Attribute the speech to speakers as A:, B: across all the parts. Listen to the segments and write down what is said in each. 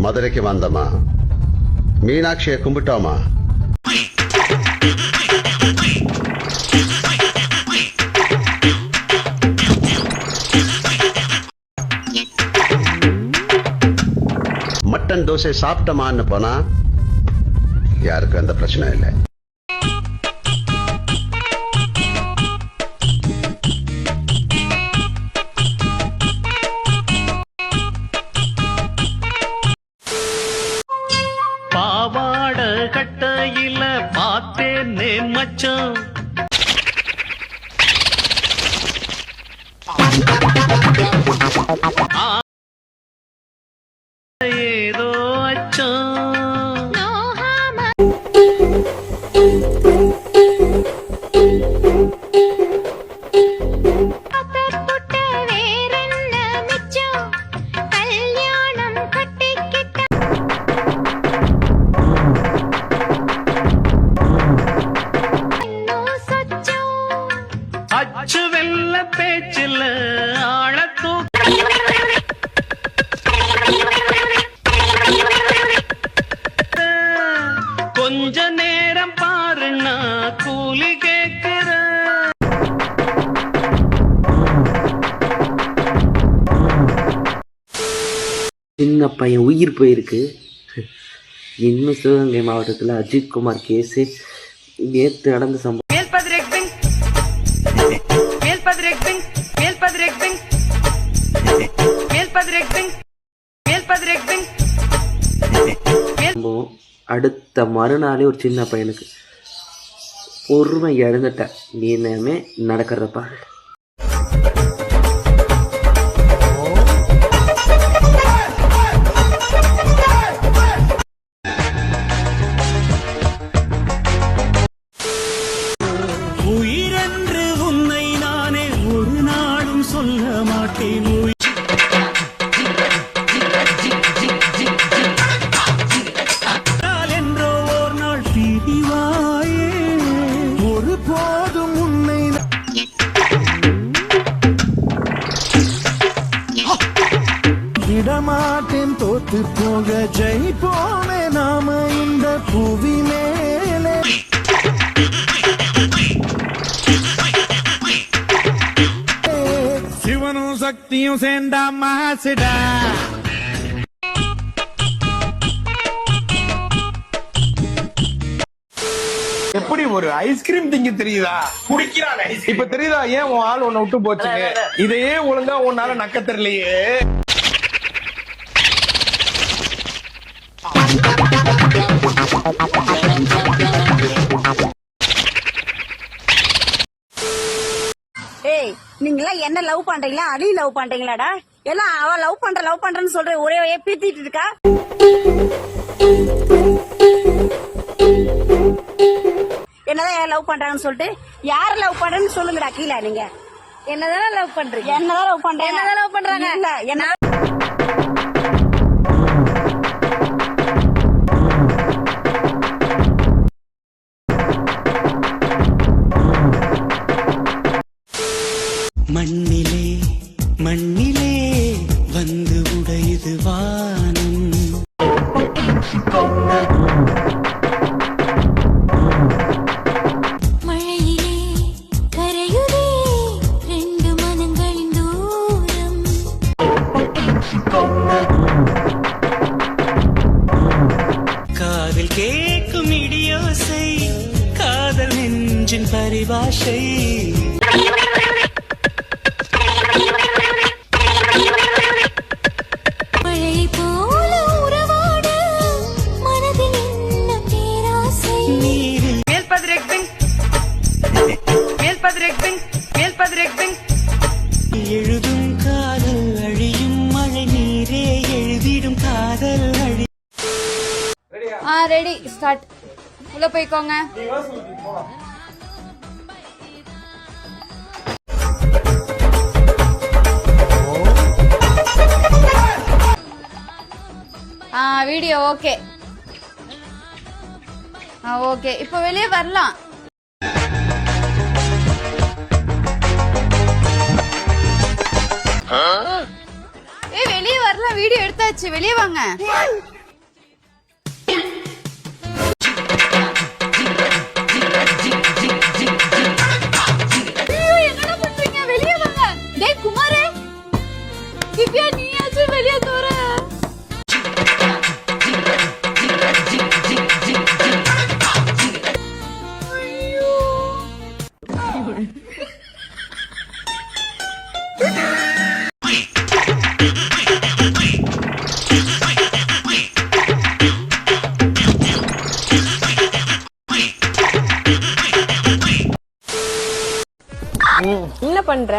A: மதுரைக்கு வந்தமா, மீனாட்சியை கும்பிட்டோமா, மட்டன் தோசை சாப்பிட்டோமான்னு போனா யாருக்கும் எந்த பிரச்சனை இல்லை.
B: பாவாட கட்டையில பார்த்தேனே மச்சான், ஏதோ அச்சம். அச்சு வெல்ல பேச்சில் ஆழத்தூ கொஞ்ச நேரம் பாருன்னா கூலி கேட்கிற.
C: சின்ன பையன் உயிர் போயிருக்கு. இன்னும் சிவகங்கை மாவட்டத்தில் அஜித்குமார் கேஸு நேற்று நடந்த சம்பவம். அடுத்த மறுநாளே ஒரு சின்ன பையனுக்கு பொறுமை இழந்துட்ட. நீ என்னமே நடக்கிறப்பா.
B: உயிரென்று உன்னை நானே ஒரு நாளும் சொல்ல மாட்டேன். என்றோ ஒரு நாள் பிரிவாயே, ஒரு போதும் உன்னை விடமாட்டேன். தோத்து போக ஜெயிப்போமே நாம இந்த புவி மேலே. சிவனும் சக்தியும் சேர்ந்தா மாசிடா.
D: எப்படி ஒரு ஐஸ்கிரீம் திங்க தெரியுதா? குடிக்கிறான். இப்ப தெரியுதா ஏன் உன் ஆள் உன்னை விட்டு போச்சுங்க? இதையே ஒழுங்கா உன்னால நக்க தெரியலையே.
E: ஏய், நீங்களா என்ன லவ் பண்றீங்களா? அடி லவ் பண்றீங்களாடா? எல்லாம் அவ லவ் பண்றேன்னு சொல்ற ஒரே பீத்திட்டு இருக்கா. என்னதான் லவ் பண்றாங்கன்னு சொல்லிட்டு யார லவ் பண்றேன்னு சொல்லுங்கடா கீழே. நீங்க என்னதான் லவ் பண்றீங்க? என்னதான் லவ் பண்றீங்க? என்னதான் லவ் பண்றாங்க? இல்ல என்ன
B: மண்ணிலே மண்ணிலே வந்து உடையுது வானம்.
F: மழையிலே கரையுதே ரெண்டு மனங்களின் தூரம்.
B: காதில் கேட்கும் இடியோசை காதல் நெஞ்சின் பரிபாஷை.
F: மழை போல உறவாட மனதில் என்ன பேராசை.
B: எழுதும் காதல் அழியும் மழை நீரே எழுதிடும் காதல் அழி.
G: Ready start. உள்ள போய்க்கோங்க. Video okay. ஓகே, இப்போ வெளியே வரலாம். வெளியே வரலாம். வீடியோ எடுத்தாச்சு, வெளியே வாங்க.
H: என்ன பண்ற?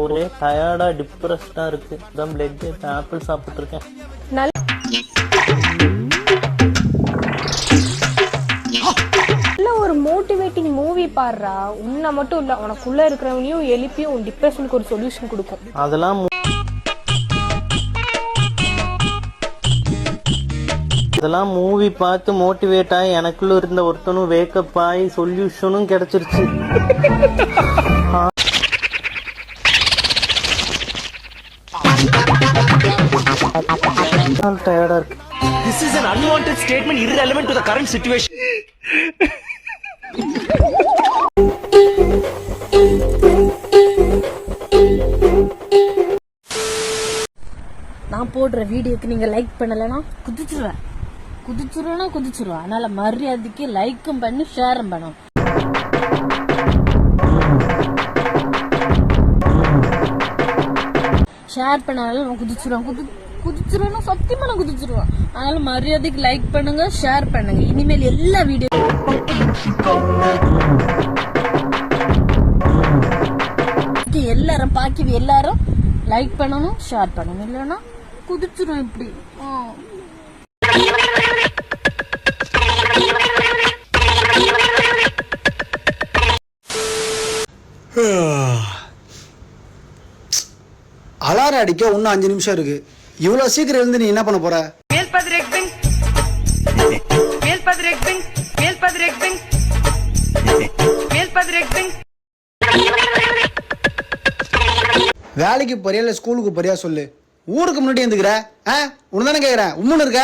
I: ஒரே டயர்டா டிப்ரெஸ்டா இருக்கு. தான் பிளட் ஆப்பிள் சாப்பிட்டு இருக்கேன்.
H: நல்ல ஒரு மோட்டிவேட்டிங் மூவி பாடுறா. உன்னை மட்டும் இல்ல, உனக்குள்ள இருக்கிறவனையும் எழுப்பியும் உன் டிப்ரெஷனுக்கு ஒரு சொல்யூஷன் கொடுக்கும்.
I: அதெல்லாம் மூவி பார்த்து மோட்டிவேட் ஆகி எனக்குள்ள இருந்த ஒருத்தனும் வேக்கப் ஆகி சொல்யூஷனும் கிடைச்சிருச்சு. டயர்டா இருக்கு.
B: This is an unwanted statement irrelevant to the current situation.
H: நான் போடுற வீடியோக்கு நீங்க லைக் பண்ணலனா குதிச்சிருவேன். அதனால மரியாதைக்கு லைக்கும் பண்ணி ஷேரும் பண்ணும். ஷேர் பண்ணாலும் நான் குதிச்சிருவேன் சத்தியமா நான் குதிச்சிருவேன். அதனால மரியாதைக்கு லைக் பண்ணுங்க, ஷேர் பண்ணுங்க. இனிமேல் எல்லா வீடியோ எல்லாரும் பாக்கி எல்லாரும் லைக் பண்ணணும், ஷேர் பண்ணணும். இல்லைன்னா குதிச்சிரும் இப்படி.
J: அலாரம் அடிக்க இன்னும் 5 நிமிஷம் இருக்கு. இவ்வளவு சீக்கிரம் எழுந்து நீ என்ன பண்ண போற? வேலைக்கு போறியா இல்ல ஸ்கூலுக்கு போறியா சொல்லு. ஊருக்கு முன்னாடி இருந்துக்கிற உன்னதானே கேக்குறேன். உம்முன்னு இருக்க.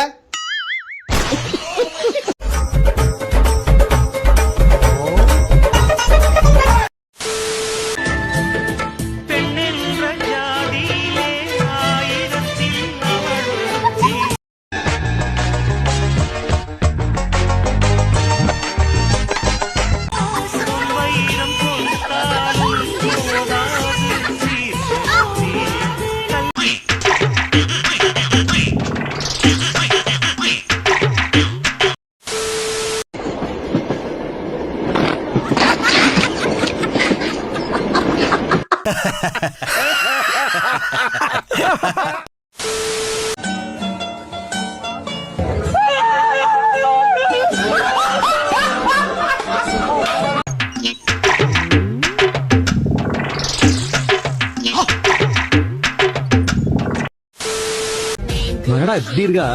B: எப்படி இருக்கா?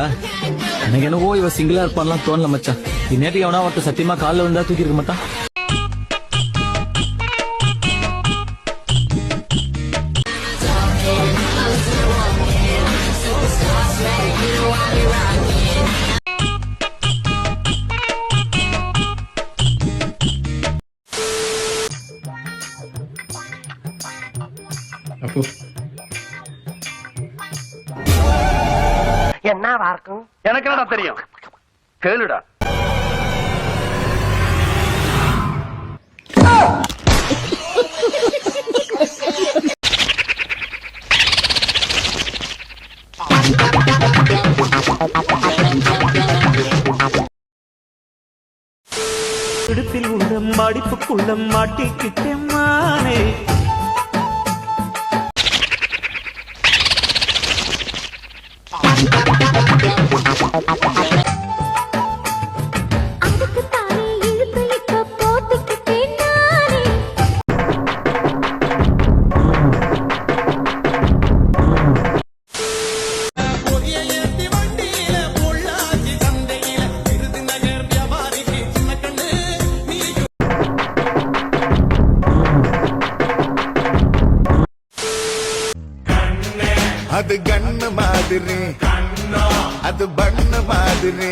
B: எனக்கு என்னவோ இவ சிங்கிளா இருப்பான்லாம் தோணல மச்சான். இந்நேரத்துக்கு எவனா ஒருத்த சத்தியமா காலில் வந்தா தூக்கி இருக்க மாட்டான்.
I: என்னவா இருக்கும்?
D: எனக்கு என்னடா தெரியும், கேளுடா.
B: இடுப்பில் உள்ள மடிப்புக்குள்ள மாட்டிக்கிட்டேன் மானே.
K: அது கண்ணு மாதிரி, அது பண்ண மாதிரி.